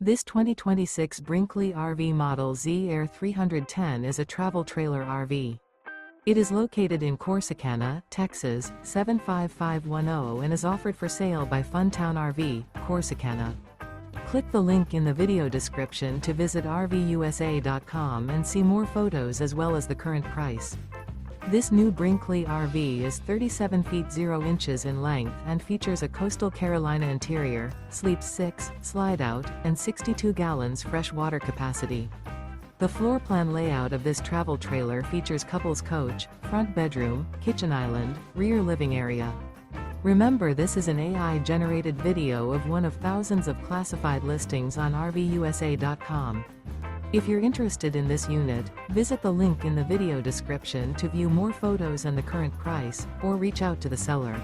This 2026 Brinkley RV Model Z Air 310 is a travel trailer RV. It is located in Corsicana, Texas, 75510 and is offered for sale by Funtown RV, Corsicana. Click the link in the video description to visit RVUSA.com and see more photos as well as the current price. This new Brinkley RV is 37 feet 0 inches in length and features a Coastal Carolina interior, sleeps 6, slide-out, and 62 gallons fresh water capacity. The floor plan layout of this travel trailer features couples coach, front bedroom, kitchen island, rear living area. Remember, this is an AI-generated video of one of thousands of classified listings on RVUSA.com. If you're interested in this unit, visit the link in the video description to view more photos and the current price, or reach out to the seller.